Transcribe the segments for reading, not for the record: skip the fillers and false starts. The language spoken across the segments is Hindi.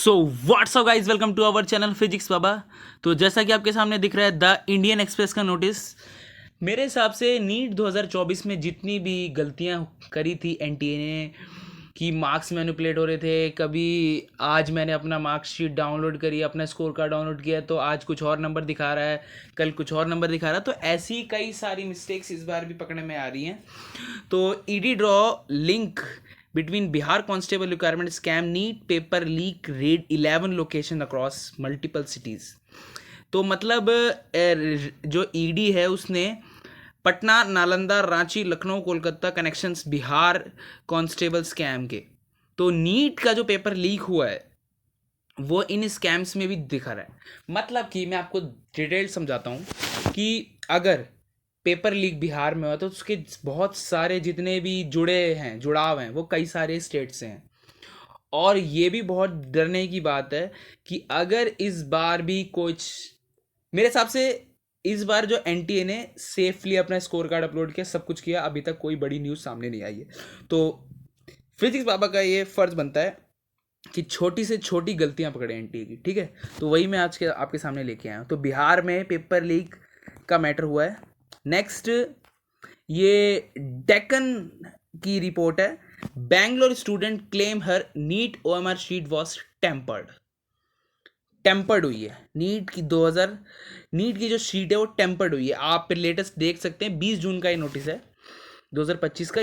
So what's up guys, welcome to our channel physics Baba. तो जैसा कि आपके सामने दिख रहा है द इंडियन एक्सप्रेस का नोटिस। मेरे हिसाब से नीट 2024 में जितनी भी गलतियां करी थी एनटीए ने, कि मार्क्स मैनिपुलेट हो रहे थे, कभी आज मैंने अपना मार्कशीट डाउनलोड करी, अपना स्कोर कार्ड डाउनलोड किया तो आज कुछ और नंबर दिखा रहा है, कल कुछ और नंबर दिखा रहा है। तो ऐसी कई सारी मिस्टेक्स इस बार भी पकड़ने में आ रही हैं। तो ED draw link between Bihar Constable requirement scam, NEET paper leak, raid 11 location across multiple cities। तो मतलब जो ईडी है उसने Patna, Nalanda, Ranchi, Lucknow, Kolkata connections Bihar constable scam के। तो नीट का जो पेपर लीक हुआ है वो इन स्कैम्स में भी दिखा रहा है। मतलब कि मैं आपको डिटेल समझाता हूँ कि अगर पेपर लीक बिहार में हुआ तो उसके बहुत सारे जितने भी जुड़ाव हैं वो कई सारे स्टेट से हैं। और ये भी बहुत डरने की बात है कि अगर इस बार भी कुछ, मेरे हिसाब से इस बार जो एनटीए ने सेफली अपना स्कोर कार्ड अपलोड किया, सब कुछ किया, अभी तक कोई बड़ी न्यूज़ सामने नहीं आई है। तो फिजिक्स बाबा का ये फर्ज बनता है कि छोटी से छोटी गलतियां पकड़े एनटीए की। ठीक है, तो वही मैं आज के आपके सामने लेके आया हूँ। तो बिहार में पेपर लीक का मैटर हुआ है। नेक्स्ट, ये डेक्कन की रिपोर्ट है। Bangalore student claim her NEET OMR sheet was tampered हुई है। नीट की जो शीट है वो टेम्पर्ड हुई है। आप लेटेस्ट देख सकते हैं, 20 जून का ये नोटिस है 2025 का।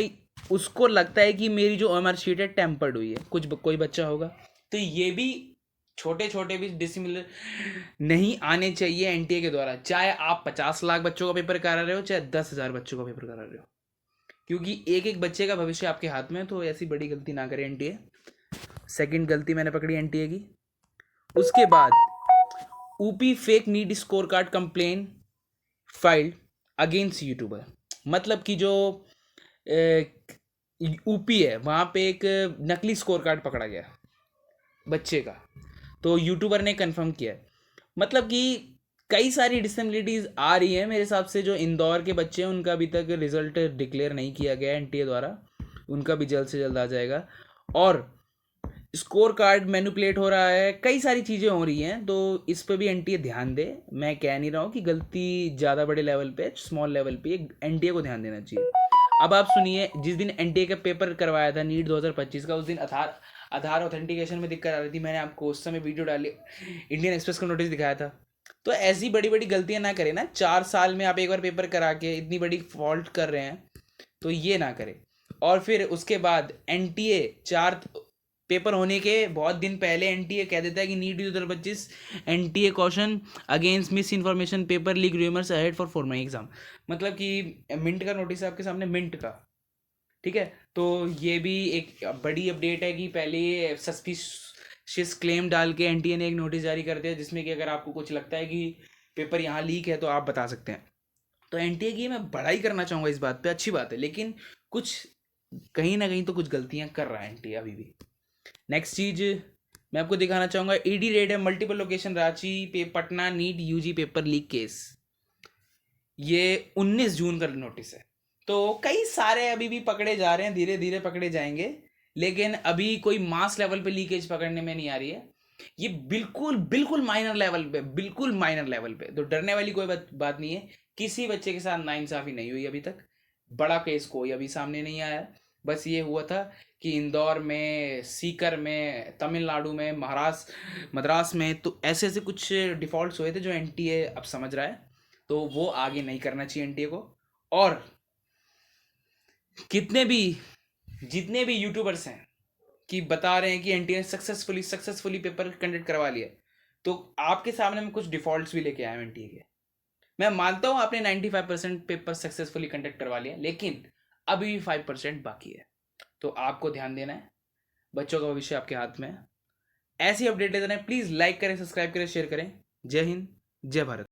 उसको लगता है कि मेरी जो ओएमआर शीट है टेम्पर्ड हुई है, कोई बच्चा होगा। तो ये भी छोटे छोटे भी डिसिमिलर नहीं आने चाहिए एनटीए के द्वारा, चाहे आप 50 लाख बच्चों का पेपर करा रहे हो, चाहे 10,000 बच्चों का पेपर करा रहे हो, क्योंकि एक एक बच्चे का भविष्य आपके हाथ में है। तो ऐसी बड़ी गलती ना करें एनटीए। सेकंड गलती मैंने पकड़ी एनटीए की। उसके बाद ऊपी fake NEET score card complain filed against YouTuber. मतलब कि जो ऊपी है वहाँ पे एक नकली स्कोर कार्ड पकड़ा गया बच्चे का, तो यूट्यूबर ने कंफर्म किया है। मतलब कि कई सारी डिसेबिलिटीज़ आ रही है। मेरे हिसाब से जो इंदौर के बच्चे हैं उनका अभी तक रिजल्ट डिक्लेयर नहीं किया गया एनटीए द्वारा, उनका भी जल्द से जल्द आ जाएगा। और स्कोर कार्ड मैनिपुलेट हो रहा है, कई सारी चीज़ें हो रही हैं, तो इस पर भी एनटीए ध्यान दे। मैं कह नहीं रहा हूँ कि गलती ज़्यादा बड़े लेवल पे, स्मॉल लेवल पे एनटीए को ध्यान देना चाहिए। अब आप सुनिए, जिस दिन एनटीए का पेपर करवाया था नीट 2025 का, उस दिन आधार ऑथेंटिकेशन में दिक्कत आ रही थी। मैंने आपको उस समय वीडियो डाली, इंडियन एक्सप्रेस का नोटिस दिखाया था। तो ऐसी बड़ी बड़ी गलतियां ना करें ना। 4 साल में आप एक बार पेपर करा के इतनी बड़ी फॉल्ट कर रहे हैं, तो ये ना करें। और फिर उसके बाद एनटीए 4 पेपर होने के बहुत दिन पहले एनटीए कह देता है कि NEET 2025 NTA caution against misinformation paper leak rumours ahead for formal exam. मतलब कि मिंट का नोटिस है आपके सामने, मिंट का। ठीक है, तो ये भी एक बड़ी अपडेट है कि पहले ये सस्पिशियस क्लेम डाल के एनटीए ने एक नोटिस जारी कर दिया, जिसमें कि अगर आपको कुछ लगता है कि पेपर यहाँ लीक है तो आप बता सकते हैं। तो एनटीए की मैं बड़ाई करना चाहूँगा इस बात पे, अच्छी बात है, लेकिन कुछ कहीं ना कहीं तो कुछ गलतियाँ कर रहा है एनटीए अभी भी। नेक्स्ट चीज मैं आपको दिखाना चाहूँगा, ईडी रेड है मल्टीपल लोकेशन, रांची पे Patna NEET UG paper leak case. ये 19 जून का नोटिस है। तो कई सारे अभी भी पकड़े जा रहे हैं, धीरे धीरे पकड़े जाएंगे, लेकिन अभी कोई मास लेवल पे लीकेज पकड़ने में नहीं आ रही है। ये बिल्कुल बिल्कुल माइनर लेवल पे, बिल्कुल माइनर लेवल पे, तो डरने वाली कोई बात नहीं है। किसी बच्चे के साथ नाइंसाफी नहीं हुई अभी तक, बड़ा केस कोई अभी सामने नहीं आया। बस ये हुआ था कि इंदौर में, सीकर में, तमिलनाडु में, महाराष्ट्र, मद्रास में, तो ऐसे ऐसे कुछ डिफॉल्ट्स हुए थे जो एनटीए अब समझ रहा है। तो वो आगे नहीं करना चाहिए एनटीए को। और कितने भी जितने भी यूट्यूबर्स हैं कि बता रहे हैं कि एनटीए ने सक्सेसफुली पेपर कंडक्ट करवा लिया, तो आपके सामने मैं कुछ डिफॉल्ट्स भी लेके आया हूँ एनटीए के। मैं मानता हूँ आपने 95% पेपर सक्सेसफुली कंडक्ट करवा लिया, लेकिन अभी भी 5% बाकी है। तो आपको ध्यान देना है, बच्चों का भविष्य आपके हाथ में है। ऐसी अपडेट देना है, प्लीज़ लाइक करें, सब्सक्राइब करें, शेयर करें। जय हिंद, जय भारत।